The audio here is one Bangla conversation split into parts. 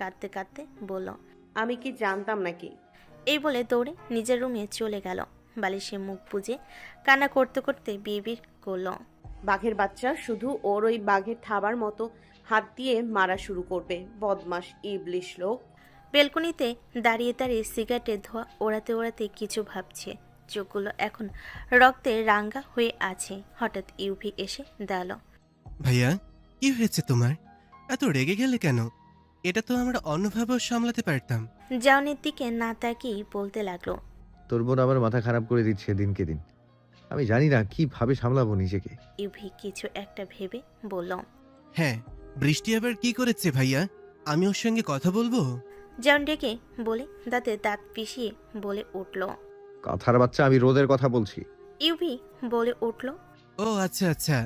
কাঁদতে কাঁদতে বলল, আমি কি জানতাম নাকি? এই বলে দৌড়ে নিজের রুমে চলে গেল। বালিশে মুখ বুজে কান্না করতে করতে বিড়বিড় করল, বাঘের বাচ্চা শুধু ওর ওই বাঘের থাবার মতো হাত দিয়ে মারা শুরু করবে। বদমাস ইবলিশ লোক। বেলকনিতে দাঁড়িয়ে দাঁড়িয়ে সিগারেটের ধোঁয়া ওড়াতে ওড়াতে কিছু ভাবছে। চোখগুলো এখন রক্তে রাঙ্গা হয়ে আছে। হঠাৎ ইউভি এসে দাঁড়ালো। ভাইয়া, কি হয়েছে তোমার? এত রেগে গেলে কেন? এটা তো আমরা অন্যভাবেও সামলাতে পারতাম। জাউনের দিকে না তাকিয়েই বলতে লাগলো, তোর বোন আমার মাথা খারাপ করে দিচ্ছে দিনকে দিন। আমি জানি না কিভাবে সামলাবো নিজেকে। ইউভি কিছু একটা ভেবে বলল। হ্যাঁ, বৃষ্টি আবার কি করেছে ভাইয়া? আমি ওর সঙ্গে কথা বলবো? জাউন ডেকে বলে দাঁতে দাঁত পিষিয়ে বলে উঠল। কথার বাচ্চা, আমি রোদের কথা বলছি। ইউভি বলে উঠল, ও আচ্ছা আচ্ছা,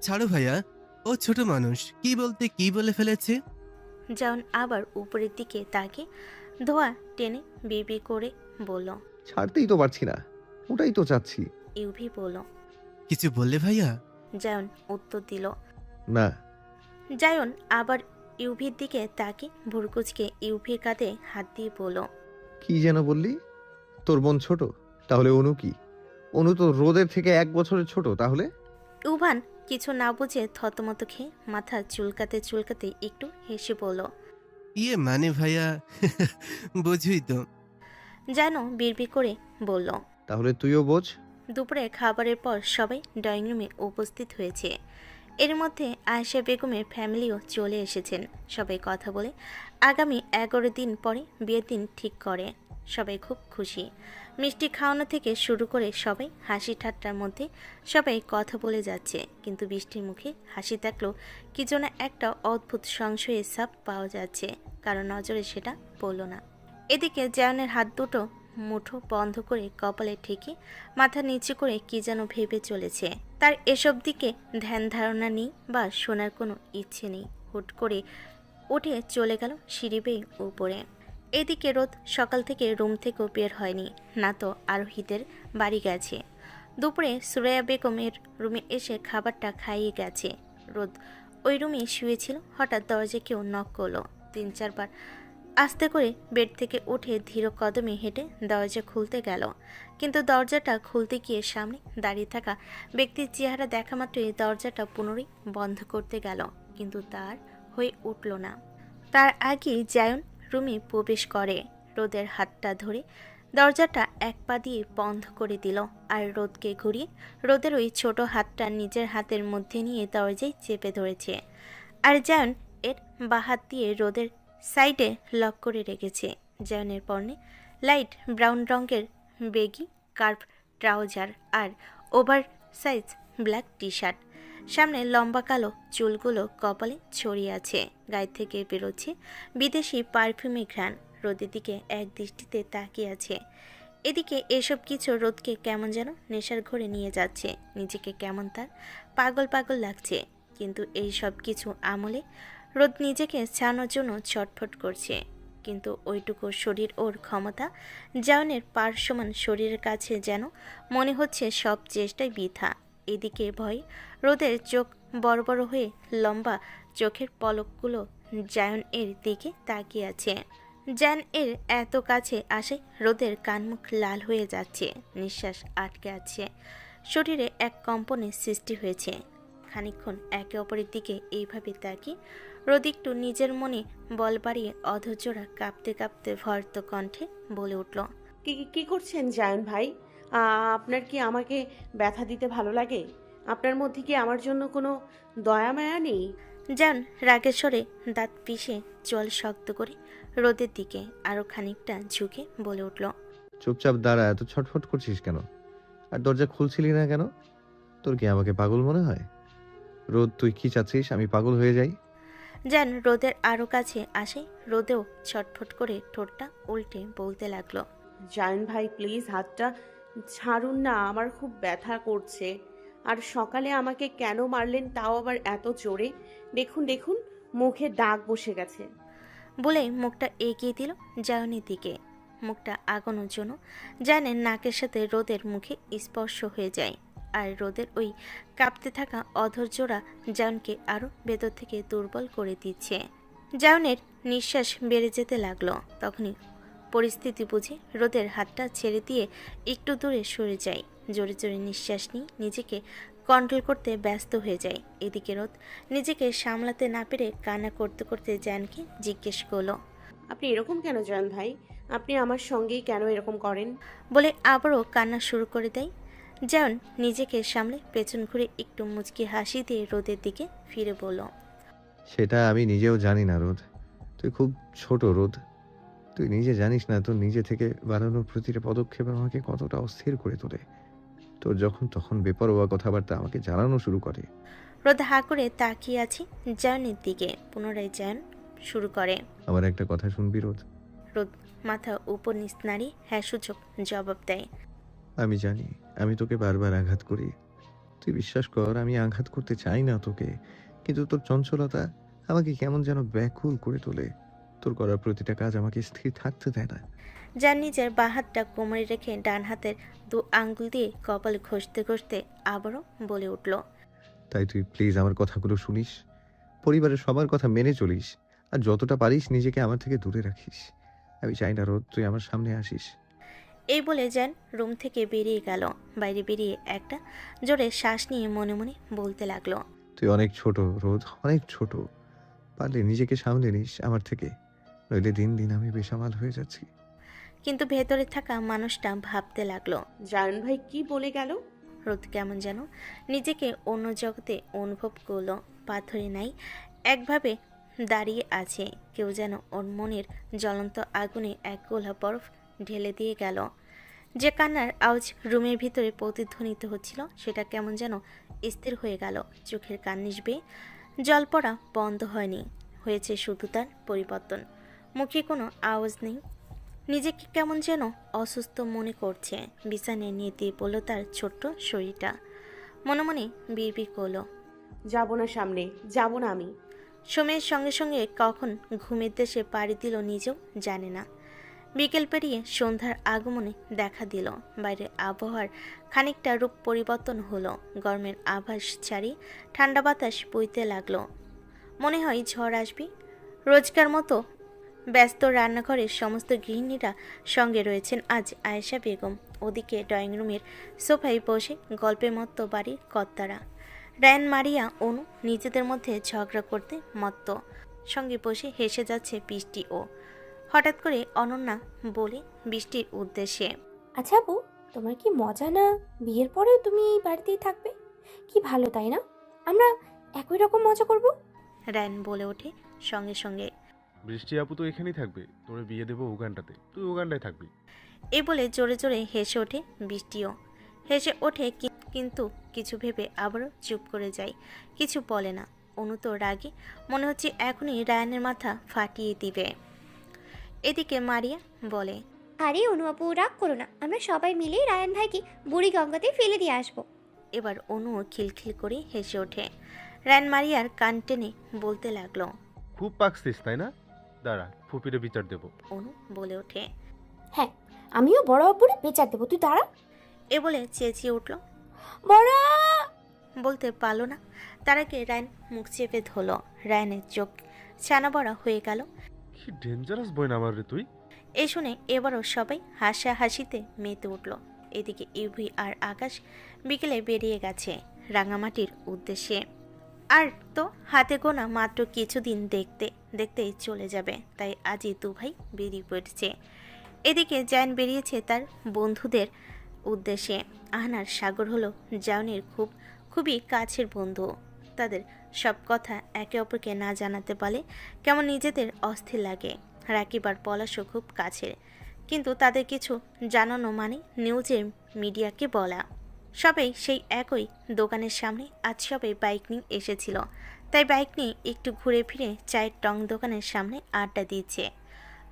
ছাড়ো ভাইয়া, ও ছোট মানুষ, কি বলতে কি বলে ফেলেছে। জাউন আবার উপরের দিকে তাকে ধোয়া টেনে বিড়বিড় করে বলল। ছাড়তেই তো পারছি না, ওটাই তো চাচ্ছি। ইউভি বলল। কিছু বললে ভাইয়া? জায়ন উত্তর দিল। না। জায়ন আবার ইউভির দিকে তাকে ভুরকুচকে ইউভির কাঁধে হাত দিয়ে বলল। কি যেন বললি? তোর বোন ছোট? তাহলে অনু কি? অনু তো রোদের থেকে 1 বছরের ছোট। তাহলে উভান কিছু না বুঝে থতমত খেয়ে মাথা চুলকাতে চুলকাতে একটু হেসে বলল। ইয়ে মানে ভাইয়া, বুঝুই তো। যেন বিড়বিড় করে বলল। তাহলে তুইও বোঝ। দুপুরে খাবারের পর সবাই ড্রয়িং রুমে উপস্থিত হয়েছে। এর মধ্যে আয়েশা বেগমের ফ্যামিলিও চলে এসেছেন। সবাই কথা বলে আগামী 11 দিন পরে বিয়ের দিন ঠিক করে। সবাই খুব খুশি। মিষ্টি খাওয়ানো থেকে শুরু করে সবাই হাসি ঠাট্টার মধ্যে সবাই কথা বলে যাচ্ছে। কিন্তু বৃষ্টির মুখে হাসি থাকলেও কি যেন একটা অদ্ভুত সংশয়ের ছাপ পাওয়া যাচ্ছে। কারণ নজরে সেটা পড়ল না। এদিকে জায়নের হাত দুটো মুঠো বন্ধ করে কপালে ঠেকে মাথা নিচু করে কি যেন ভেবে চলেছে। তার এসব দিকে ধ্যান ধারণা নেই বা শোনার কোনো ইচ্ছে নেই। হুট করে উঠে চলে গেল সিঁড়ি বেয়ে উপরে। এদিকে রোদ সকাল থেকে রুম থেকেও বের হয়নি, না তো আরোহীদের বাড়ি গেছে। দুপুরে সুরাইয়া বেগমের রুমে এসে খাবারটা খাইয়ে গেছে। রোদ ওই রুমেই শুয়েছিল। হঠাৎ দরজায় কেউ নক করলো। 3-4 বার আস্তে করে বেড থেকে উঠে ধীর কদমে হেঁটে দরজা খুলতে গেল। কিন্তু দরজাটা খুলতে গিয়ে সামনে দাঁড়িয়ে থাকা ব্যক্তির চেহারা দেখা মাত্রই দরজাটা পুনরায় বন্ধ করতে গেল, কিন্তু তার হয়ে উঠল না। তার আগেই জায়ন রুমে প্রবেশ করে। রোদের হাতটা ধরে দরজাটা এক পা দিয়ে বন্ধ করে দিল আর রোদকে ঘুরিয়ে রোদের ওই ছোট হাতটা নিজের হাতের মধ্যে নিয়ে দরজায় চেপে ধরেছে। আর জায়ন এর বাঁ হাত দিয়ে রোদের সাইডে লক করে রেখেছে। জায়নের পরনে লাইট ব্রাউন রঙের বেগি কার্ভ ট্রাউজার আর over size black T shirt. সামনে লম্বা কালো চুলগুলো কপালে ছড়িয়ে আছে। গায়ে থেকে বেরোচ্ছে বিদেশি পারফিউমে ঘ্রাণ। রোদের দিকে এক দৃষ্টিতে তাকিয়ে আছে। এদিকে এসব কিছু রোদকে কেমন যেন নেশার ঘরে নিয়ে যাচ্ছে। নিজেকে কেমন তার পাগল পাগল লাগছে। কিন্তু এই সব কিছু আমলে রোদ নিজেকে ছাড়ানোর জন্য ছটফট করছে। কিন্তু ওইটুকু শরীর ওর ক্ষমতা। জায়নের পার সমান শরীরের কাছে যেন মনে হচ্ছে সব চেষ্টাই বৃথা। এদিকে ভয় রোদের চোখ বড় বড় হয়ে লম্বা চোখের পলকগুলো জায়ন এর দিকে তাকিয়ে আছে। জায়ন এর এত কাছে আসে রোদের কানমুখ লাল হয়ে যাচ্ছে। নিঃশ্বাস আটকে আছে। শরীরে এক কম্পনের সৃষ্টি হয়েছে। খানিকক্ষণ একে অপরের দিকে এইভাবে তাকিয়ে রোদ একটু নিজের মনে বল বাড়িয়ে অধৈর্যরা কাঁপতে কাঁপতে ভয়ত কণ্ঠে বলে উঠল। কি কি করছেন জায়ন ভাই? আপনার কি আমাকে ব্যথা দিতে ভালো লাগে? আপনার মধ্যে কি আমার জন্য কোনো দয়া মায়া নেই? জায়ন রাগের স্বরে দাঁত পিষে জল শক্ত করে রোদের দিকে আরো খানিকটা ঝুঁকে বলে উঠল। চুপচাপ দাঁড়া, এত ছটফট করছিস কেন? আর দরজা খুলছিলি না কেন? তোর কি আমাকে পাগল মনে হয়? রোদ, তুই কি চাচ্ছিস আমি পাগল হয়ে যাই? জায়ন রোদের আরো কাছে আসে। রোদেও ছটফট করে ঠোঁটটা উল্টে বলতে লাগলো। জায়ন ভাই প্লিজ হাতটা ছাড়ুন না, আমার খুব ব্যথা করছে। আর সকালে আমাকে কেন মারলেন তাও আবার এত জোরে? দেখুন দেখুন, মুখে দাগ বসে গেছে। বলে মুখটা এগিয়ে দিল জায়নের দিকে। মুখটা আগানোর জন্য জায়নের নাকের সাথে রোদের মুখে স্পর্শ হয়ে যায়। আর রোদের ওই কাঁপতে থাকা অধৈর্যরা জায়নকে আরো ভেতর থেকে দুর্বল করে দিচ্ছে। জায়নের নিঃশ্বাস বেড়ে যেতে লাগলো। তখনই পরিস্থিতি বুঝে রোদের হাতটা ছেড়ে দিয়ে একটু দূরে সরে যায়। জোরে জোরে নিঃশ্বাস নিয়ে নিজেকে কন্ট্রোল করতে ব্যস্ত হয়ে যায়। এদিকে রোদ নিজেকে সামলাতে না পেরে কান্না করতে করতে জায়ানকে জিজ্ঞেস করলো, আপনি এরকম কেন জয়ন ভাই? আপনি আমার সঙ্গেই কেন এরকম করেন? বলে আবারও কান্না শুরু করে দেয়। জায়ন নিজেকে সামলে পেছন ঘুরে একটু মুচকি হাসি দিয়ে রোদের দিকে ফিরে বলল, সেটা আমি নিজেও জানি না রোদ। তুই খুব ছোট রোদ। তুই নিজে জানিস না তোর নিজে থেকে বানানোর প্রতিটা পদক্ষেপ আমাকে কতটা অস্থির করে তোলে। তোর যখন তখন বেপরোয়া কথাবার্তা আমাকে জ্বালানো শুরু করে। রোদ হা করে তাকিয়ে আছে জায়নের দিকে। পুনরায় জায়ন শুরু করে, আমার একটা কথা শুনবি রোদ? রোদ মাথা উপর নিচ নাড়ি হ্যাঁ সূচক জবাব দেয়। আমি জানি আমি তোকে বারবার আঘাত করি। তুই বিশ্বাস কর আমি আঘাত করতে চাই না তোকে, কিন্তু তোর চঞ্চলতা আমাকে কেমন যেন ব্যাকুল করে তোলে। তোর করার প্রতিটা কাজ আমাকে স্থির থাকতে দেয় না। যার নিজের বাঁ হাতটা কোমরে রেখে ডান হাতের দু আঙ্গুল দিয়ে কপাল ঘষতে ঘষতে আবারও বলে উঠল, তাই তুই প্লিজ আমার কথাগুলো শুনিস, পরিবারের সবার কথা মেনে চলিস, আর যতটা পারিস নিজেকে আমার থেকে দূরে রাখিস। আমি চাই না রোদ তুই আমার সামনে আসিস। এই বলে যান রুম থেকে বেরিয়ে গেল। বাইরে বেরিয়ে একটা জোরে শ্বাস নিয়ে মনে মনে বলতে লাগলো, তুই অনেক ছোট রোদ, অনেক ছোট। পারলে নিজেকে সামলে নিস আমার থেকে, নইলে দিন দিন আমি বেসামাল হয়ে যাচ্ছি। কিন্তু ভেতরে থাকা মানুষটা ভাবতে লাগলো। জয়ন ভাই কি বলে গেল? রোদ কেমন যেন নিজেকে অন্য জগতে অনুভব করলো। পাথরে নাই একভাবে দাঁড়িয়ে আছে। কেউ যেন ওর মনের জ্বলন্ত আগুনে এক গোলা বরফ ঢেলে দিয়ে গেল। যে কান্নার আওয়াজ রুমের ভিতরে প্রতিধ্বনিত হচ্ছিল সেটা কেমন যেন স্থির হয়ে গেল। চোখের কান্নিস বেয়ে জল পড়া বন্ধ হয়নি, হয়েছে শুধু তার পরিবর্তন। মুখে কোনো আওয়াজ নেই। নিজেকে কেমন যেন অসুস্থ মনে করছে। বিছানায় নিয়ে দিয়ে পড়ল তার ছোট্ট শরীরটা। মনে মনে বিড়বিড় করলো, যাব না সামনে, যাব না আমি। সময়ের সঙ্গে সঙ্গে কখন ঘুমের দেশে পাড়ি দিল নিজেও জানে না। বিকেল পেরিয়ে সন্ধ্যার আগমনে দেখা দিল। বাইরের আবহাওয়ার খানিকটা রূপ পরিবর্তন হলো। গরমের আভাস ছাড়িয়ে ঠান্ডা বাতাস বইতে লাগলো। মনে হয় ঝড় আসবে। রোজকার মতো ব্যস্ত রান্নাঘরের সমস্ত গৃহিণীরা সঙ্গে রয়েছেন আজ আয়েশা বেগম। ওদিকে ড্রয়িং রুমের সোফায় বসে গল্পে মত্ত বাড়ির কর্তারা। রায়ান, মারিয়া, অনু নিজেদের মধ্যে ঝগড়া করতে মত্ত। সঙ্গে বসে হেসে যাচ্ছে বৃষ্টি। ও হঠাৎ করে অনন্যা বলে বৃষ্টির উদ্দেশ্যে, আচ্ছা আপু, তোমার কি মজা না বিয়ের পরেও তুমি এই বাড়িতেই থাকবে? কি ভালো তাই না? আমরা একই রকম মজা করব। রায়ান বলে ওঠে সঙ্গে সঙ্গে। বৃষ্টি আপু তো এখানেই থাকবে, তোর বিয়ে দেবো উগান্ডাতে, তুই উগান্ডায় থাকবি। এই বলে জোরে জোরে হেসে ওঠে বৃষ্টিও। হেসে ওঠে কিন্তু কিছু ভেবে আবারও চুপ করে যায়, কিছু বলে না। অনু তো রাগে মনে হচ্ছে এখনই রায়ানের মাথা ফাটিয়ে দিবে। এদিকে মারিয়া বলে, আরে অনু আপু, রাগ করো না, আমরা সবাই মিলে রায়ান ভাইকে বুড়ি গঙ্গাতে ফেলে দিয়ে আসবো। এবার অনুও খিলখিল করে হেসে ওঠে। রায়ান মারিয়ার কান টেনে বলতে লাগলো, খুব পাকছিস তাই না? দাঁড়া, ফুপিরে বিচার দেবো। অনু বলে ওঠে। হ্যাঁ, আমিও বড় আপুরে বেচার দেবো, তুই দাঁড়া। এ বলে চেঁচিয়ে উঠল। বড় বলতে পারলো না, তার আগে রায়ান মুখ চেপে ধরল। রায়ানের চোখ ছানা বড়া হয়ে গেল। কি ডেঞ্জারাস বই না আমার রে তুই। এই শুনে এবারও সবাই হাসাহাসিতে মেতে উঠল। এদিকে ইউভি আর আকাশ বিকেলে বেরিয়ে গেছে রাঙামাটির উদ্দেশ্যে। আর তো হাতে গোনা মাত্র কিছুদিন দেখতে দেখতেই চলে যাবে, তাই আজই দু ভাই বেরিয়ে পড়ছে। এদিকে জায়ান বেরিয়েছে তার বন্ধুদের উদ্দেশ্যে। আহনার সাগর হলো জায়নের খুবই কাছের বন্ধু। তাদের সব কথা একে অপরকে না জানাতে পারলে কেমন নিজেদের অস্থির লাগে। রাকিব আর পলাশও খুব কাছের, কিন্তু তাদের কিছু জানানো মানে নিউজের মিডিয়াকে বলা। সবাই সেই একই দোকানের সামনে আজ সবাই বাইক নিয়ে এসেছিল, তাই বাইক নিয়ে একটু ঘুরে ফিরে চায়ের টং দোকানের সামনে আড্ডা দিচ্ছে।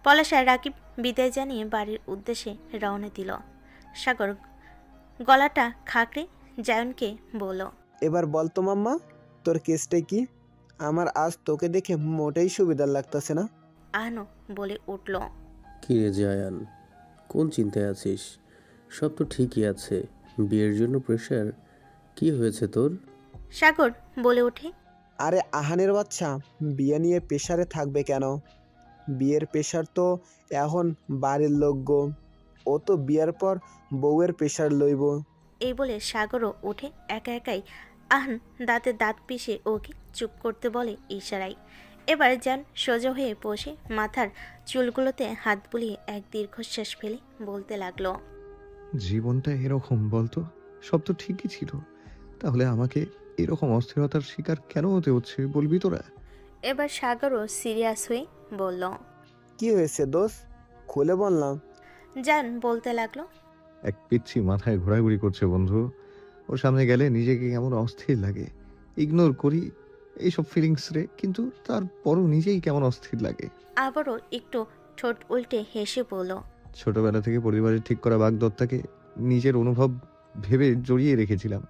পলাশ আর রাকিব বিদায় জানিয়ে বাড়ির উদ্দেশ্যে রওনা দিল। সাগর গলাটা খাকড়ে জায়নকে বলল, এবার বল তো মাম্মা, তোর কেসটা কি? আমার আজ তোকে দেখে মোটেই সুবিধার লাগতেছে না। আহনো বলে উঠল, কি রে জায়ান, কোন চিন্তায় আছিস? সব তো ঠিকই আছে, বিয়ের জন্য প্রেশার। কি হয়েছে তোর? সাগর বলে ওঠে, আরে আহানের বাচ্চা, বিয়ে নিয়ে প্রেশারে থাকবে কেন? বিয়ের প্রেশার তো এখন বাড়ির লোক গো। ও তো বিয়ের পর বউয়ের প্রেশার লইব। এই বলে সাগরও উঠে একা একাই আহান দাঁতে দাঁত পিষে ওকে চুপ করতে বলে ইশারায়। এবার যান সোজা হয়ে বসে মাথার চুলগুলোতে হাত বুলিয়ে এক দীর্ঘশ্বাস ফেলে বলতে লাগলো। জীবনটা এরকম বলতো? সব তো ঠিকই ছিল, তাহলে আমাকে এরকম অস্থিরতার শিকার কেন হতে হচ্ছে বলবি তোরা? এবার সাগরও সিরিয়াস হয়ে বলল। কি হয়েছে দোষ, খুলে বললাম। যান বলতে লাগলো। এক পিচ্ছি মাথায় ঘোরাঘুরি করছে বন্ধু। ওর সামনে গেলে নিজেকে কেমন অস্থির লাগে। ইগনোর করি এইসব ফিলিংস রে, কিন্তু তারপরও নিজেই কেমন অস্থির লাগে। আবারও একটু ঠোঁট উল্টে হেসে বলল। ছোটবেলা থেকে পরিবারের ঠিক করা বাগদত্তাকে নিজের অনুভব ভেবে জড়িয়ে রেখেছিলাম।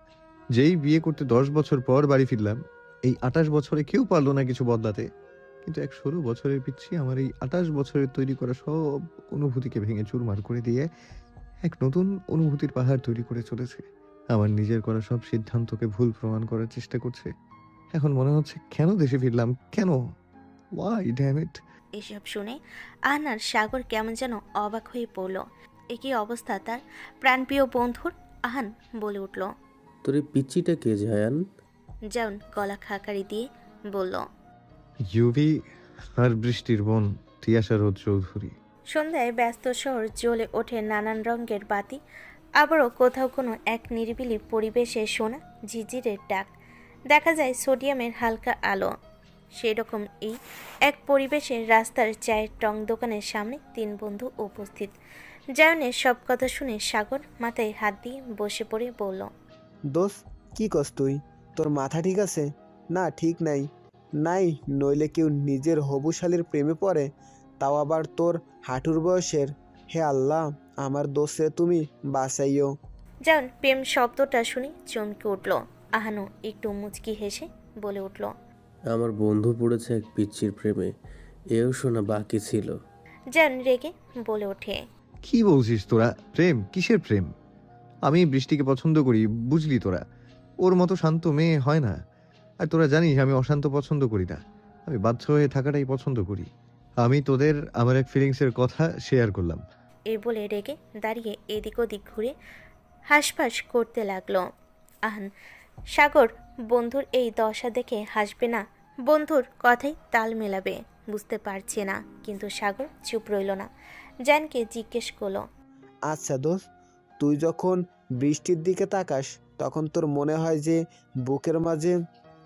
যেই বিয়ে করতে 10 বছর পর বাড়ি ফিরলাম, এই 28 বছরে কেউ পারলো না কিছু বদলাতে। কিন্তু এক 16 বছরের পিচ্ছি আমার এই 28 বছরের তৈরি করা সব অনুভূতিকে ভেঙে চুরমার করে দিয়ে এক নতুন অনুভূতির পাহাড় তৈরি করে চলেছে। আমার নিজের করা সব সিদ্ধান্তকে ভুল প্রমাণ করার চেষ্টা করছে। এখন মনে হচ্ছে কেন দেশে ফিরলাম, কেন? Why damn it. এসব শুনে আহান আর সাগর কেমন যেন অবাক হয়ে পড়ল। একই অবস্থা তার প্রাণপ্রিয় বন্ধুর। আহান বলে উঠল। তোর এই পিচ্চিটা কে জায়ান? যান গলা খাকারি দিয়ে বলল। ইউভি আর বৃষ্টির বোন তিয়াশা রোদ চৌধুরী। সন্ধ্যায় ব্যস্ত শহর জ্বলে ওঠে নানান রঙের বাতি। আবারও কোথাও কোনো এক নিরিবিলি পরিবেশে শোনা ঝিঝিরের ডাক। দেখা যায় সোডিয়ামের হালকা আলো। সেরকম এই এক পরিবেশে রাস্তার চায়ের টং দোকানের সামনে 3 বন্ধু উপস্থিত। জায়নের সব কথা শুনে সাগর মাথায় হাত দিয়ে বসে পড়ে বলল। দোষ, কি কস তুই? তোর মাথা ঠিক আছে? না ঠিক নাই। নাই নইলে কেউ নিজের হবুশালীর প্রেমে পড়ে, তাও আবার তোর হাঁটুর বয়সের। হে আল্লাহ, আমার দোষে তুমি বাঁচাইও। জায়ন প্রেম শব্দটা শুনে চমকে উঠল। আহানও একটু মুচকি হেসে বলে উঠল। আমার বন্ধু পড়েছে এক পিচ্চির প্রেমে, এও শোনা বাকি ছিল। জায়ন রেগে বলে ওঠে। কি বলছিস তোরা? প্রেম? কিসের প্রেম? আমি বৃষ্টিকে পছন্দ করি, বুঝলি তোরা? ওর মতো শান্ত মেয়ে হয় না। আর তোরা জানিস আমি অশান্ত পছন্দ করি না, আমি বাধ্য হয়ে থাকাটাই পছন্দ করি। আমি তোদের আমার এক ফিলিংসের কথা শেয়ার করলাম। এই বলে রেগে দাঁড়িয়ে এদিক ওদিক ঘুরে হাঁসফাঁস করতে লাগলো। আহান সাগর বন্ধুর এই দশা দেখে হাসবে না, বন্ধুর কথাই তাল মেলাবে বুঝতে পারছে না, কিন্তু সাগর চুপ রইল না। জানকে জিজ্ঞেস করলো। আচ্ছা দোষ, তুই যখন বৃষ্টির দিকে তাকাস তখন তোর মনে হয় যে বুকের মাঝে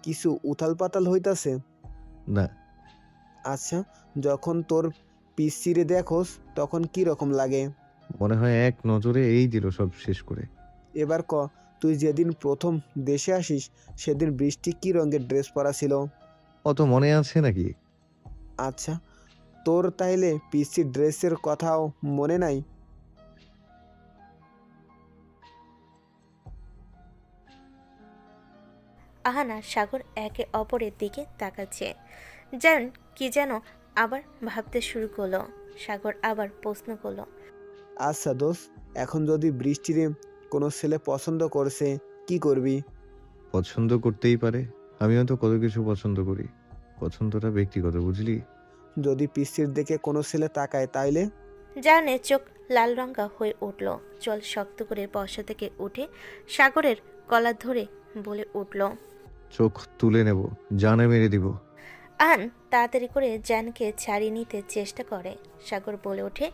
কিছু উথাল পাতাল হইতাছে? না। আচ্ছা, যখন তোর পিচ্চিরে দেখোস তখন কি রকম লাগে? মনে হয় এক নজরে এই দিল সব শেষ করে। এবার ক, তুই যেদিন প্রথম দেশে আসিস সেদিন বৃষ্টি কি রঙের ড্রেস পরা ছিল? অত মনে আছে নাকি? আচ্ছা, তোর তাইলে পিচ্চির ড্রেসের কথাও মনে নাই? আহান আর সাগর একে অপরের দিকে তাকাচ্ছে। জান কি যেন আবার ভাবতে শুরু করলো। সাগর আবার প্রশ্ন করলো। আচ্ছা দোষ, এখন যদি বৃষ্টিরে কোনো ছেলে পছন্দ করছে কি করবি? পছন্দ করতেই পারে, আমিও তো কত কিছু পছন্দ করি। পছন্দটা ব্যক্তিগত, বুঝলি? যদি পিচ্চির দিকে কোনো ছেলে তাকায় তাইলে? জানের চোখ লাল রঙা হয়ে উঠল। চল শক্ত করে বসা থেকে উঠে সাগরের গলা ধরে বলে উঠল। চোখ তুলে নেব, জানে মেরে দিব। আহান তাড়াতাড়ি করে জানকে ছাড়িয়ে নিতে চেষ্টা করে। সাগর বলে ওঠে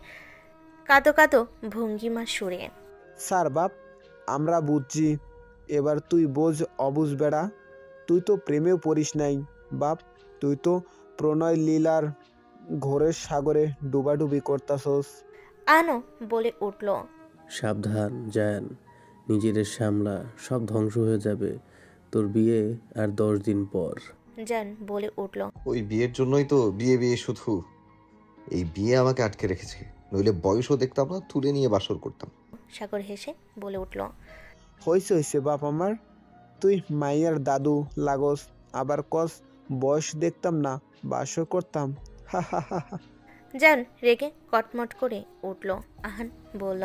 কাঁদো কাঁদো ভঙ্গিমা সুরে। স্যার বাপ, আমরা বুঝছি, এবার তুই বোঝ অবুঝ বেড়া। তুই তো প্রেমেও পড়িস নাই বাপ, তুই তো প্রণয় লীলার ঘোরের সাগরে ডুবাডুবি করতাছস। আনো বলে উঠল। সাবধান জায়ান, নিজেদের সামলা, সব ধ্বংস হয়ে যাবে তোর বিয়ে আর 10 দিন পর। জান বলে উঠল। ওই বিয়ের জন্যই তো বিয়ে বিয়ে শুধু। এই বিয়ে আমাকে আটকে রেখেছে, নইলে বয়সও দেখতাম না, তুলে নিয়ে বাসর করতাম। সাগর হেসে বলে উঠল। হইছে হইছে বাপ আমার, তুই মাইয়ার দাদু লাগস, আবার কস বয়স দেখতাম না বাসর করতাম। হা হা হা হা। জান রেগে কটমট করে উঠল। আহান বলল।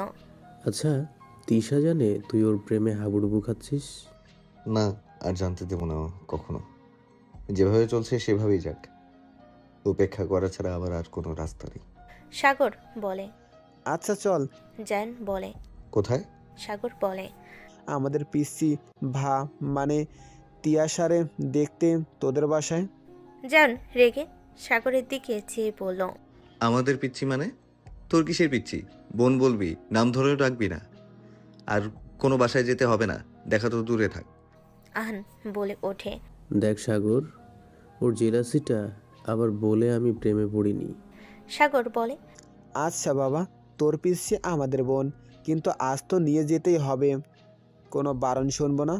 আচ্ছা, তিশা জানে তুই ওর প্রেমে হাবুডুবু খাচ্ছিস? না, আর জানতে দেবো না কখনো। যেভাবে চলছে সেভাবেই যাক, উপেক্ষা করা ছাড়া আমার আর কোনো রাস্তা নেই। সাগর বলে। আচ্ছা চল। জায়ান বলে। কোথায়? সাগর বলে। আমাদের পিসি মানে তিয়াসারে দেখতে তোদের বাসায়। জায়ান রেগে সাগরের দিকে চেয়ে বলল, আমাদের পিচ্ছি মানে? তোর কিসের পিচ্ছি? বোন বলবি, নাম ধরেও ডাকবি না। আর কোনো বাসায় যেতে হবে না, দেখা তো দূরে থাক। আহান বলে ওঠে। দেখ সাগর, ওর জেলাসিটা আবার বলে আমি প্রেমে পড়িনি। সাগর বলে, আচ্ছা বাবা, তোর পিসি আমাদের বোন, কিন্তু আজ তো নিয়ে যেতেই হবে, কোনো বারণ শুনবো না।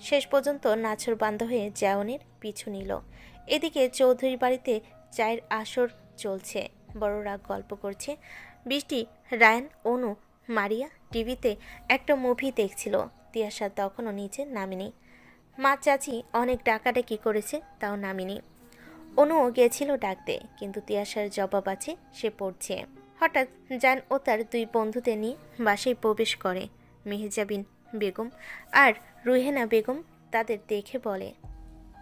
শেষ পর্যন্ত নাছর বান্ধ হয়ে জায়নের পিছু নিল। এদিকে চৌধুরী বাড়িতে চায়ের আসর চলছে, বড়রা গল্প করছে। বৃষ্টি, রায়ান, অনু, মারিয়া টিভিতে একটা মুভি দেখছিল। তিয়াশা তখনও নিচে নামেনি। মা চাচি অনেক ডাকাডাকি করেছে, তাও নামিনি। অনুও গেছিল ডাকতে, কিন্তু তিয়াশার জবাব আছে, সে পড়ছে। হঠাৎ জান ও তার দুই বন্ধুদের নিয়ে বাসায় প্রবেশ করে। মেহজাবিন বেগম আর রুহেনা বেগম তাদের দেখে বলে,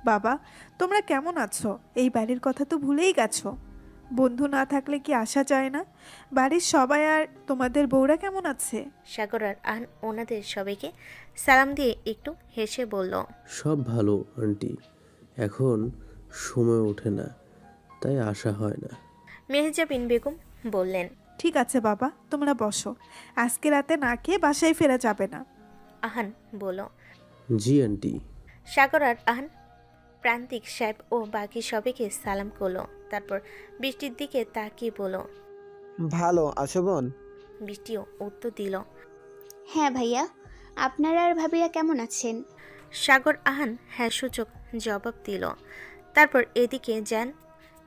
বাবা, তোমরা কেমন আছো? এই বাড়ির কথা তো ভুলেই গেছো। বন্ধু না থাকলে কি আসা যায় না? বাড়ির সবাই আর তোমাদের বউরা কেমন আছে? সাগর আর আহান ওনাদের সবাইকে সালাম দিয়ে একটু হেসে বলল, সব ভালো আন্টি, এখন সময় ওঠে না, তাই আসা হয় না। মেহজাবিন বেগম বললেন, ঠিক আছে বাবা, তোমরা বসো, আজকে রাতে না খেয়ে বাসায় ফেরা যাবে না। আহান বলল। জি আন্টি। সাগর আর আহান প্রান্তিক সাহেব ও বাকি সবাইকে সালাম করলো। তারপর বৃষ্টির দিকে তাকিয়ে বলল, ভালো আছো বোন? বৃষ্টিও উত্তর দিল, হ্যাঁ ভাইয়া, আপনারা আর ভাবিরা কেমন আছেন? সাগর আহান হ্যাঁ সূচক জবাব দিল। তারপর এদিকে যান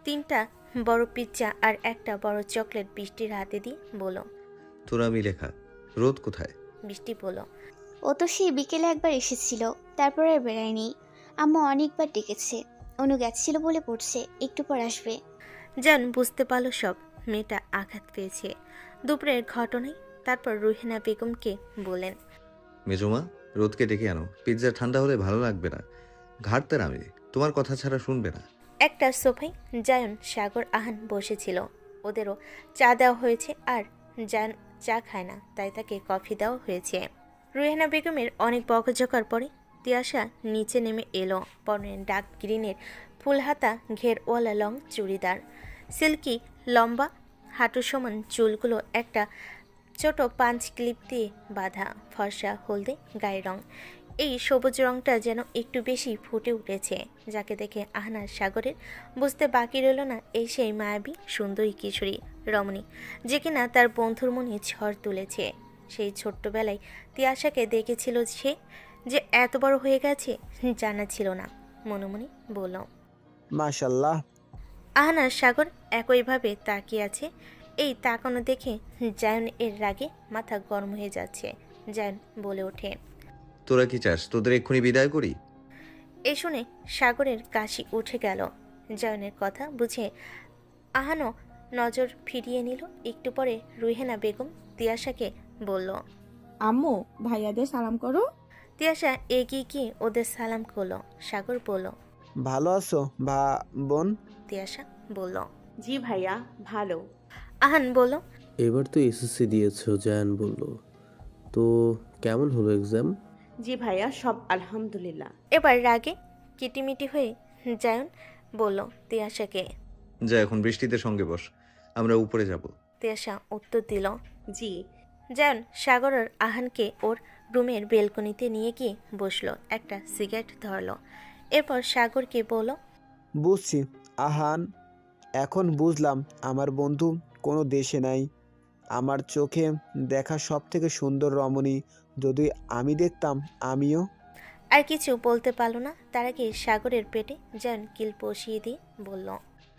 3টা বড় পিৎজা আর একটা বড় চকলেট বৃষ্টির হাতে দিয়ে বলল, তোরা মিলে খা। রোদ কোথায়? বৃষ্টি বলল, ও তো সেই বিকেলে একবার এসেছিল, তারপর আর বেড়ায়নি। আম্মু অনেকবার ডেকেছে, অনু গেছিল বলে পড়ছে, একটু পর আসবে। জান বুঝতে পারল সব, মেয়েটা আঘাত পেয়েছে দুপুরের ঘটনায়। তারপর রুহেনা বেগমকে বলেন, মেজমা, রোদকে ডেকে আনো, পিৎজা ঠান্ডা হলে ভালো লাগবে না, ঘাটতে নামে, তোমার কথা ছাড়া শুনবে না। একটা সোফায় জায়ন, সাগর, আহান বসেছিল। ওদেরও চা দেওয়া হয়েছে, আর জায়ন চা খায় না, তাই তাকে কফি দেওয়া হয়েছে। রুহেনা বেগমের অনেক বকঝকার পরে তিয়াশা নিচে নেমে এলো। পরনে ডার্ক গ্রিনের ফুলহাতা ঘেরওয়ালা লং চুড়িদার, সিল্কি লম্বা হাঁটু সমান চুলগুলো একটা ছোট পাঞ্চ ক্লিপ দিয়ে বাঁধা, ফর্সা হলদে গায়ের রং। এই সবুজ রংটা যেন একটু বেশি ফুটে উঠেছে, যাকে দেখে আহনার সাগরের বুঝতে বাকি রইল না এই সেই মায়াবী সুন্দরী কিশোরী রমণী, যে কিনা তার বন্ধুর মনে ঝড় তুলেছে। সেই ছোট্টবেলায় তিয়াশাকে দেখেছিল সে, যে এত বড় হয়ে গেছে জানা ছিল না। মনে মনে বলল, মাশাল্লাহ। আহনার সাগর একইভাবে তাকিয়ে আছে। এই তাকানো দেখে জায়ন এর রাগে মাথা গরম হয়ে যাচ্ছে। জায়ন বলে ওঠে, তোরা কি চাস তোদের এক্ষুনি বিদায় করি? এই শুনে সাগরের কাশি উঠে গেল। জায়নের কথা বুঝে আহানও নজর ফিরিয়ে নিল। একটু পরে রুহেনা বেগম তিয়াশাকে বলল, আম্মু, ভাইয়াদের সালাম করো। তিয়াশা এগিয়ে গিয়ে ওদের সালাম করলো। সাগর বলল, ভালো আছো বোন? তিয়াশা বলল, জি ভাইয়া, ভালো। আহান বলল, এবার তো এসএসসি দিয়েছো, জায়ান বলল। তো কেমন হলো এক্সাম? জি ভাইয়া, সব আলহামদুলিল্লাহ। এবার রাগে কিটিমিটি হয়ে জায়ন বলল তিয়াশাকে, যা এখন বৃষ্টিদের সঙ্গে বস, আমরা উপরে যাব। তিয়াশা উত্তর দিল, জি। জায়ন সাগর আর আহানকে ওর রুমের বেলকনিতে নিয়ে গিয়ে বসলো, একটা সিগারেট ধরলো। এরপর সাগরকে বলল, বুঝছি আহান, এখন বুঝলাম আমার বন্ধু কোনো দেশে নাই। আমার চোখে দেখা সব থেকে সুন্দর রমণী যদি আমি দেখতাম, আমিও। আর কিছু বলতে পারলো না। তার আগে সাগরের পেটে জায়ন কিল বসিয়ে দিয়ে বলল,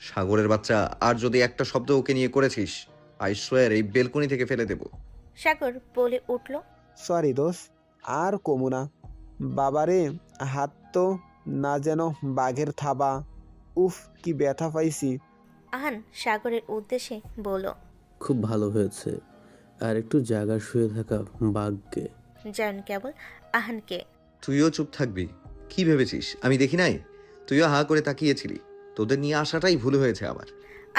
সাগরের বাচ্চা, আর যদি একটা শব্দ ওকে নিয়ে করেছিস, আই সোয়ার এই বেলকনি থেকে ফেলে দেব। সাগর বলে উঠল, সরি দোষ, আর কমু না। বাবারে, হাত তো না যেন বাঘের থাবা। উফ, কি ব্যথা পাইছি। আহান সাগরের উদ্দেশ্যে বলল, খুব ভালো হয়েছে, আর একটু জায়গা শুয়ে থাকা বাঘকে। জায়ন কেবল আহানকে, তুইও চুপ থাকবি? কি ভেবেছিস আমি দেখি নাই? তুইও হা করে তাকিয়েছিলি। তোদের নিয়ে আসাটাই ভুল হয়েছে আমার।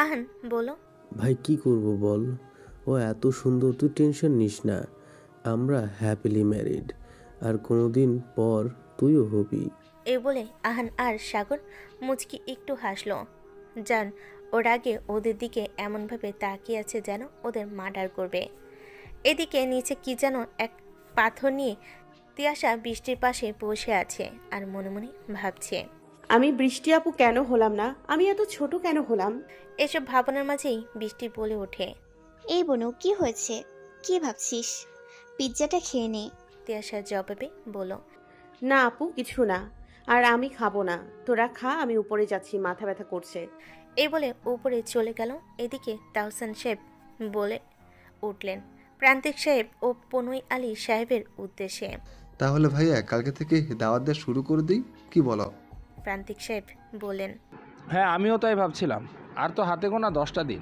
আহান বলো। ভাই কি করব বল, ও এত সুন্দর, তুই টেনশন নিস না, আমরা হ্যাপিলি ম্যারিড, আর কোনোদিন পর তুইও হবি। এ বলে আহান আর সাগর মুচকি একটু হাসলো। জান ওর আগে ওদের দিকে এমনভাবে তাকিয়ে আছে যেন ওদের মার্ডার করবে। এদিকে নিচে কি যেন এক পাথর নিয়ে তিয়াশা বৃষ্টির পাশে বসে আছে আর মনে মনে ভাবছে, আমি বৃষ্টি আপু কেন হলাম না? আমি এত ছোট কেন হলাম? এসব ভাবনার মাঝেই বৃষ্টি বলে ওঠে, এই বনু কি হয়েছে? কি ভাবছিস? পিৎজাটা খেয়ে নে। তিয়াশার জবাবে বলো, না আপু, কিছু না। আর আমি খাবো না, তোরা খা, আমি উপরে যাচ্ছি, মাথা ব্যথা করছে। এই বলে উপরে চলে গেল। এদিকে তাহসান সাহেব বলে উঠলেন প্রান্তিক সাহেব ও পনই আলী সাহেবের উদ্দেশ্যে। তাহলে ভাইয়া কালকে থেকে দাওয়াত দেওয়া শুরু করে দিই, কি বলো? প্রান্তিক সাহেব বলেন, হ্যাঁ আমিও তাই ভাবছিলাম। আর তো হাতে গোনা 10টা দিন।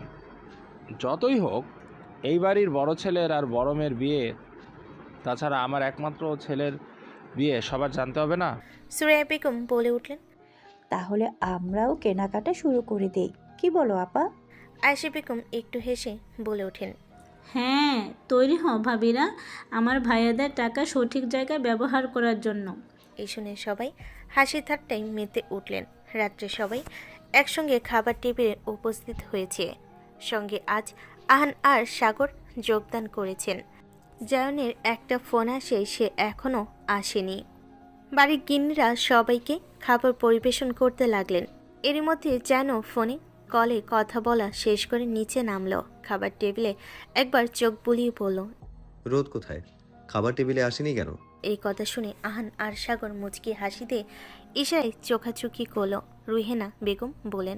যতই হোক এই বাড়ির বড় ছেলের আর বড় মেয়ের বিয়ে, তাছাড়া আমার একমাত্র ছেলের বিয়ে সবার জানতে হবে না? সুরাইয়া বেগম বলে উঠলেন, তাহলে আমরাও কেনাকাটা শুরু করে দেই, কি বলো আপা? আয়েশা বেগম একটু হেসে বলে ওঠেন, হ্যাঁ তৈরি হও ভাবিরা, আমার ভাইয়াদের টাকা সঠিক জায়গায় ব্যবহার করার জন্য। এই শুনে সবাই হাসি ঠাট্টায় মেতে উঠলেন। রাত্রে সবাই একসঙ্গে খাবার টেবিলে উপস্থিত হয়েছে। সঙ্গে আজ আহান আর সাগর যোগদান করেছেন। জায়নের একটা ফোন আসে, সে এখনও আসেনি। বাড়ির গিন্নিরা সবাইকে খাবার পরিবেশন করতে লাগলেন। এরই মধ্যে যেন ফোনে কলে কথা বলা শেষ করে নিচে নামলো। খাবার টেবিলে একবার চোখ বুলিয়ে বলল, রোদ কোথায়? খাবার টেবিলে আসেনি কেন? এই কথা শুনে আহান আর সাগর মুচকি হাসিতে ইশারায় চোখাচোখি করলো। রুহেনা বেগম বলেন,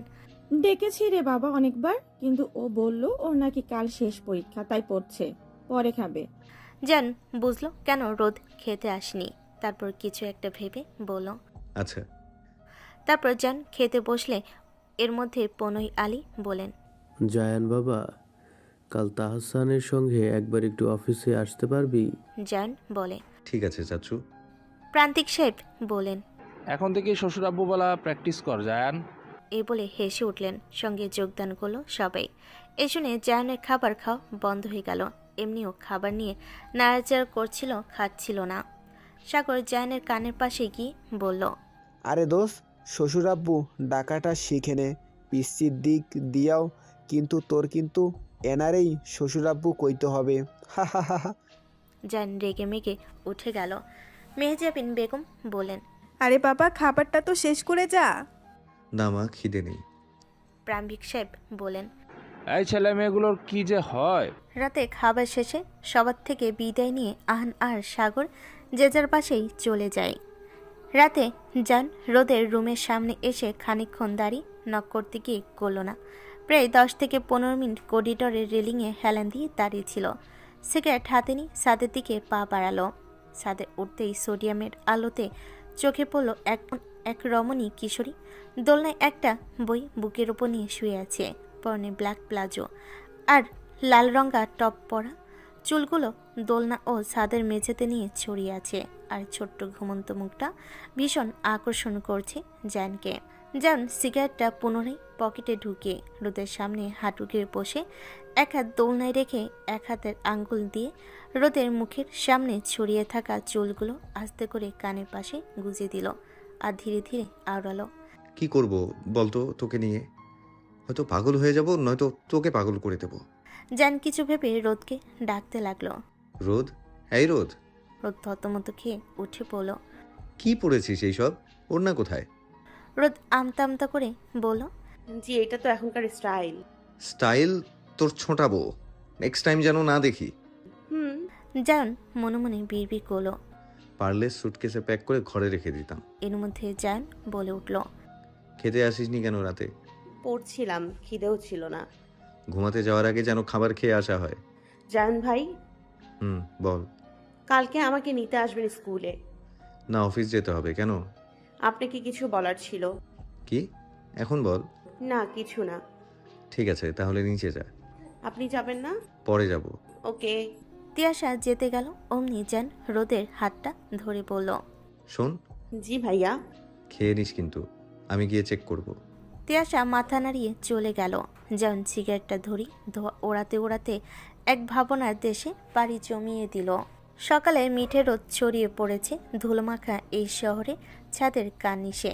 ডেকেছি রে বাবা অনেকবার, কিন্তু ও বলল ওর নাকি কাল শেষ পরীক্ষা, তাই পড়ছে, পরে খাবে। জান বুঝলো কেন রোদ খেতে আসেনি। তারপর কিছু একটা ভেবে বলল, আচ্ছা। তারপর জান খেতে বসলে এর মধ্যে পনই আলী বলেন, জায়ান বাবা, কাল তাহসানের সঙ্গে একবার একটু অফিসে আসতে পারবি? জান বলে, ঠিক আছে চাচু। প্রান্তিক সাহেব বলেন, এখন থেকে শ্বশুর আব্বু বলা প্র্যাকটিস কর জায়ান। এই বলে হেসে উঠলেন। সঙ্গে যোগদান করলো সবাই। এই শুনে জায়ানের খাবার খাওয়া বন্ধ হয়ে গেল। এমনিও খাবার নিয়ে নাড়াচাড়া করছিল, খাচ্ছিল না। সাগর জায়ানের কানের পাশে গিয়ে বলল, আরে দোষ, শ্বশুর আব্বু ডাকাটা শিখে নে, পিসির দিক দিয়াও কিন্তু তোর কিন্তু এনারেই শ্বশুর আব্বু কইতে হবে। হা হা হা হা। জায়ান রেগে মেগে উঠে গেল। মেহজাবিন বেগম বলেন, আরে বাবা, খাবারটা তো শেষ করে যা। না মা, খিদে নেই। প্রান্তিক সাহেব বলেন, এই ছেলে মেয়েগুলোর কি যে হয়। রাতে খাবার শেষে সবার থেকে বিদায় নিয়ে আহান আর সাগর যে যার বাসায় চলে যায়। রাতে জান রোদের রুমের সামনে এসে খানিকক্ষণ দাঁড়িয়ে নক করতে গিয়ে করল না। প্রায় 10 থেকে 15 মিনিট করিডোরের রেলিংয়ে হেলান দিয়ে দাঁড়িয়েছিল। সিগারেট হাতে নিয়ে ছাদের দিকে পা বাড়ালো। ছাদে উঠতেই সোডিয়ামের আলোতে চোখে পড়ল এক রমণী কিশোরী। দোলনায় একটা বই বুকের ওপর নিয়ে শুয়ে আছে। পরনে ব্ল্যাক প্লাজো আর লাল রঙা টপ পরা। চুলগুলো দোলনা ও ছাদের মেঝেতে নিয়ে ছড়িয়ে আছে। আর ছোট্ট ঘুমন্ত মুখটা ভীষণ আকর্ষণ করছে জানকে। জান সিগারেটটা পুনরায় পকেটে ঢুকিয়ে রোদের সামনে হাঁটু গেড়ে বসে এক হাত দোলনায় রেখে এক হাতের আঙ্গুল দিয়ে রোদের মুখের সামনে ছড়িয়ে থাকা চুলগুলো আস্তে করে কানের পাশে গুজে দিল আর ধীরে ধীরে আওড়ালো। কি করব বলতো তোকে নিয়ে? হয়তো পাগল হয়ে যাব, নয়তো তোকে পাগল করে দেব। জান কিছু ভেবে রোদকে ডাকতে লাগলো। রোদ, এই রোদ। রোদ থতমত খেয়ে উঠে পড়ল। কি পড়েছিস এইসব? ওড়না কোথায়? রোদ আমতা আমতা করে বলল, জি এটা তো এখনকার স্টাইল। স্টাইল তোর ছোটাবো, নেক্সট টাইম যেন না দেখি। জান মনে মনে বিড়বিড় করলো। পারলে সুটকেসে প্যাক করে ঘরে রেখে দিতাম। এর মধ্যে জান বলে উঠল, খেতে আসিসনি কেন রাতে? পড়ছিলাম, খিদেও ছিল না। ঘুমাতে যাওয়ার আগে যেন খাবার খেয়ে আসা হয়। জান ভাই, বল। কালকে আমাকে নিতে আসবেন স্কুলে। না, অফিস যেতে হবে। কেন? আপনাকে কিছু বলার ছিল। কি? এখন বল। না কিছু না। ঠিক আছে, তাহলে নিচে যা। আপনি যাবেন না? পরে যাব। ওকে। তিয়াশা যেতে গেল অমনি জান রোদের হাতটা ধরে বলল, শোন। জি ভাইয়া। খেয়ে নিস কিন্তু। আমি গিয়ে চেক করব। তিয়াশা মাথা নাড়িয়ে চলে গেল। যেমন সিগারেটটা ধরি ধোয়া ওড়াতে ওড়াতে এক ভাবনার দেশে পাড়ি জমিয়ে দিল। সকালে মিঠে রোদ ছড়িয়ে পড়েছে ধুলোমাখা এই শহরে ছাদের কার্নিশে।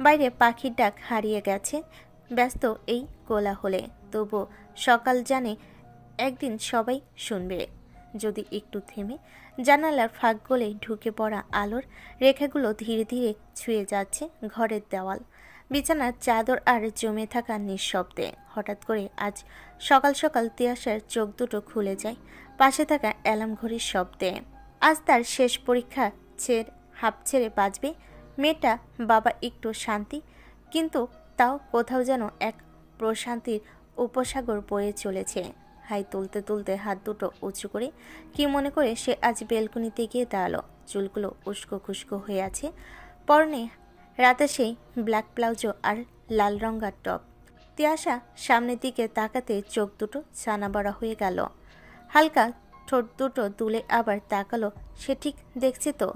বাইরে পাখির ডাক হারিয়ে গেছে ব্যস্ত এই কোলাহলে। তবু সকাল জানে একদিন সবাই শুনবে। যদি একটু থেমে জানালার ফাঁক গলে ঢুকে পড়া আলোর রেখাগুলো ধীরে ধীরে ছুঁয়ে যাচ্ছে ঘরের দেওয়াল, বিছানার চাদর আর জমে থাকা নিঃশব্দে। হঠাৎ করে আজ সকাল সকাল তিয়াশার চোখ দুটো খুলে যায় পাশে থাকা অ্যালার্ম ঘড়ির শব্দে। আজ তার শেষ পরীক্ষা হাঁপ ছেড়ে বাজবে। মেয়েটা বাবা একটু শান্তি, কিন্তু তাও কোথাও যেন এক প্রশান্তির উপসাগর বয়ে চলেছে। হাই তুলতে তুলতে হাত দুটো উঁচু করে কি মনে করে সে আজ বেলকনিতে গিয়ে দাঁড়ালো। চুলগুলো উস্কো খুস্কো হয়ে আছে, পরনে রাতে সেই ব্ল্যাক প্লাউজো আর লাল রঙার টপ। তিয়াশা সামনের দিকে তাকাতে চোখ দুটো ছানা বড়া হয়ে গেল। হালকা ঠোঁট দুটো তুলে আবার তাকালো। সে ঠিক দেখছে তো।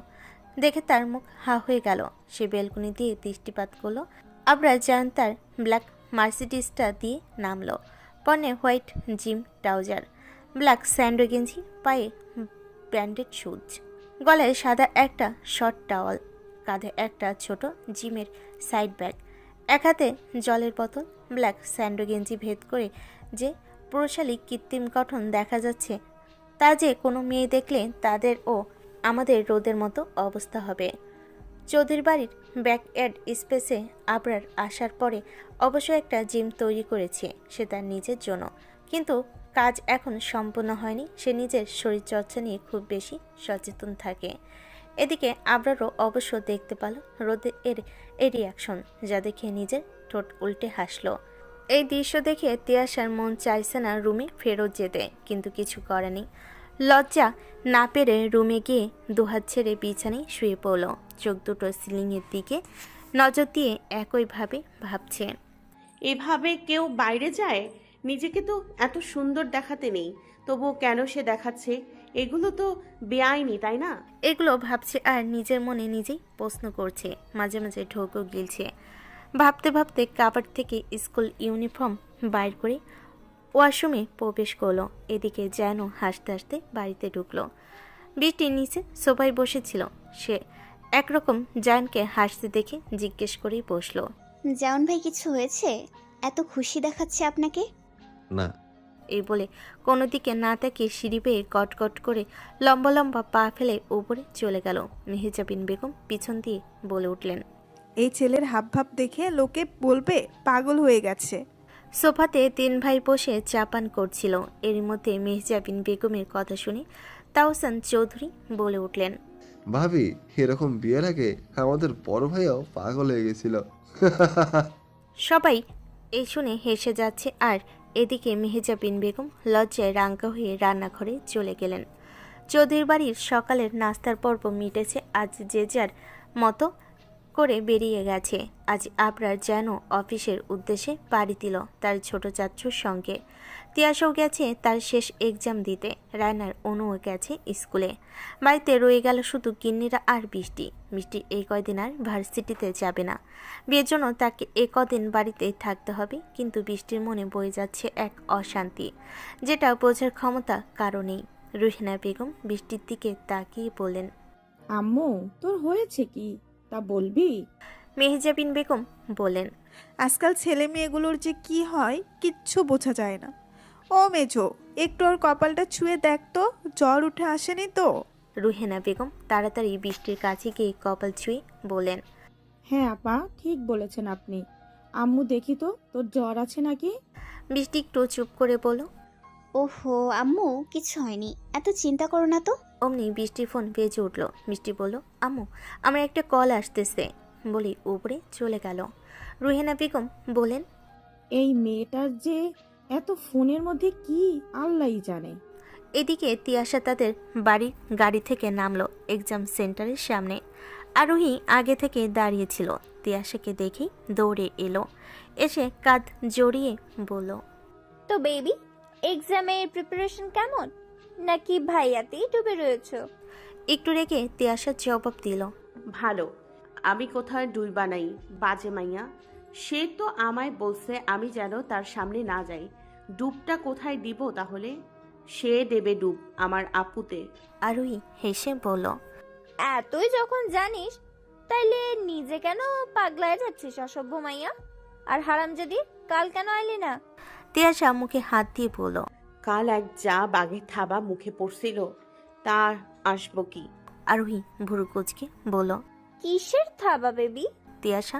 দেখে তার মুখ হা হয়ে গেল। সে বেলকনি দিয়ে দৃষ্টিপাত করলো। আবরা জান তার ব্ল্যাক মার্সিডিসটা দিয়ে নামলো। পরনে white gym trouser, black Sandow গেঞ্জি, পায়ে ব্র্যান্ডেড শুজ, গলায় সাদা একটা শর্ট টাওয়াল, কাঁধে একটা ছোট জিমের সাইড ব্যাগ, এক হাতে জলের বোতল। ব্ল্যাক স্যান্ডো গেঞ্জি ভেদ করে যে পুরুষালী কৃত্রিম গঠন দেখা যাচ্ছে, তা যে কোনো মেয়ে দেখলে তাদেরও আমাদের রোদের মতো অবস্থা হবে। চৌধুরীর বাড়ির ব্যাকয়ার্ড স্পেসে আবরার আসার পরে অবশ্য একটা জিম তৈরি করেছে সে তার নিজের জন্য, কিন্তু কাজ এখন সম্পূর্ণ হয়নি। সে নিজের শরীরচর্চা নিয়ে খুব বেশি সচেতন থাকে। এদিকে আবরারও অবশ্য দেখতে পেল রোদের এই রিয়াকশন, যা দেখে নিজের ঠোঁট উল্টে হাসলো। এই দৃশ্য দেখে তিয়াশার মন চাইছে না রুমে ফেরত যেতে, কিন্তু কিছু করেনি। লজ্জা না পেরে রুমে গিয়ে দুহাত ছেড়ে বিছানায় শুয়ে পড়ল। চোখ দুটো সিলিংয়ের দিকে নজর দিয়ে একইভাবে ভাবছে। এভাবে কেউ বাইরে যায়? নিজেকে তো এত সুন্দর দেখাতে নেই, তবুও কেন সে দেখাচ্ছে? এগুলো তো বেআইনি, তাই না? এগুলো ভাবছে আর নিজের মনে নিজেই প্রশ্ন করছে। মাঝে মাঝে ঢোকও গিলছে। ভাবতে ভাবতে কাপড় থেকে স্কুল ইউনিফর্ম বাইর করে ওয়াশরুমে প্রবেশ করলো। এদিকে যেন হাসতে হাসতে বাড়িতে ঢুকলো। বৃষ্টির নিচে সোফায় বসেছিল সে। একরকম জায়ানকে হাসতে দেখে জিজ্ঞেস করেই বসলো, জাউন ভাই কিছু হয়েছে? এত খুশি দেখাচ্ছে আপনাকে। না। এই বলে কোনো দিকে না তাকিয়ে সিঁড়ি বেয়ে গটগট করে লম্বা লম্বা পা ফেলে উপরে চলে গেল। মেহেজাবিন বেগম পিছন দিয়ে বলে উঠলেন, এই ছেলের হাবভাব দেখে লোকে বলবে পাগল হয়ে গেছে। সোফাতে তিন ভাই বসে চা পান করছিল। এর মধ্যে মেহজাবিন বেগমের কথা শুনে তাওসান চৌধুরী বলে উঠলেন, ভাবি এরকম বিয়ের আগে আমাদের বড় ভাইও পাগল হয়ে গেছিল। সবাই এই শুনে হেসে যাচ্ছে। আর এদিকে মেহেজাবিন বেগম লজ্জায় রাঙ্গা হয়ে রান্নাঘরে চলে গেলেন। চৌধুরীর বাড়ির সকালের নাস্তার পর্ব মিটেছে। আজ যে যার মতো করে বেরিয়ে গেছে। আজ আবরার যেন অফিসের উদ্দেশ্যে পাড়ি দিল তার ছোট চাচ্চুর সঙ্গে। তিয়াশাও গেছে তার শেষ এক্সাম দিতে। রায়নার অনুও গেছে স্কুলে। বাড়িতে রয়ে গেল শুধু গিন্নিরা আর বৃষ্টি। বৃষ্টি এই কয়দিন আর ভার্সিটিতে যাবে না। বিয়ের জন্য তাকে এ কদিন বাড়িতেই থাকতে হবে। কিন্তু বৃষ্টির মনে বয়ে যাচ্ছে এক অশান্তি, যেটা বোঝার ক্ষমতা কারো নেই। রুহিনা বেগম বৃষ্টির দিকে তাকিয়ে বললেন, আম্মু তোর হয়েছে কি তা বলবি? মেহজাবিন বেগম বলেন, আজকাল ছেলে মেয়েগুলোর যে কি হয় কিচ্ছু বোঝা যায় না। ও মেজো, একটু ওর কপালটা ছুঁয়ে দেখ তো, জ্বর উঠে আসেনি তো? রুহেনা বেগম তাড়াতাড়ি বৃষ্টির কাছে গিয়ে কপাল ছুঁয়ে বলেন, হ্যাঁ আপা, ঠিক বলেছেন আপনি। আম্মু দেখি তো তোর জ্বর আছে নাকি? বৃষ্টি একটু চুপ করে বলো, ওহো আম্মু কিছু হয়নি, এত চিন্তা করো না তো। অমনি বৃষ্টির ফোন বেজে উঠলো। বৃষ্টি বলল, আম্মু আমার একটা কল আসতেছে বলে উপরে চলে গেল। রুহেনা বেগম বলেন, এই মেয়েটার যে এত ফোনের মধ্যে কি আল্লাহই জানে। এদিকে তিয়াশা তাদের বাড়ির গাড়ি থেকে নামলো এক্সাম সেন্টারের সামনে। আরোহী আগে থেকে দাঁড়িয়েছিল। তিয়াশাকে দেখেই দৌড়ে এলো। এসে কাঁধ জড়িয়ে বলল, তো বেবি এক্সামের প্রিপারেশন কেমন, নাকি ভাইয়াতেই ডুবে রয়েছো? একটু রেখে তিয়াশা জবাব দিল, ভালো। আমি কোথায় ডুইবা নাই, বাজে মাইয়া। সে তো আমায় বলছে আমি যেন তার সামনে না যাই। ডুবটা কোথায় দিব তাহলে? সে দেবে ডুব আমার আপুতে। আরুহি হেসে বলল, এতই যখন জানিস তাইলে নিজে কেন পাগলায় যাচ্ছিস অসভ্য মাইয়া? আর হারামজাদি, কাল কেন আইলি না? তিয়াশা মুখে হাত দিয়ে বলল, কাল এক যা বাঘের থাবা মুখে পড়ছিল, তার আসবো কি? আরুহি ভুরু কুচকে বলল, কিসের থাবা বেবি? তিয়াশা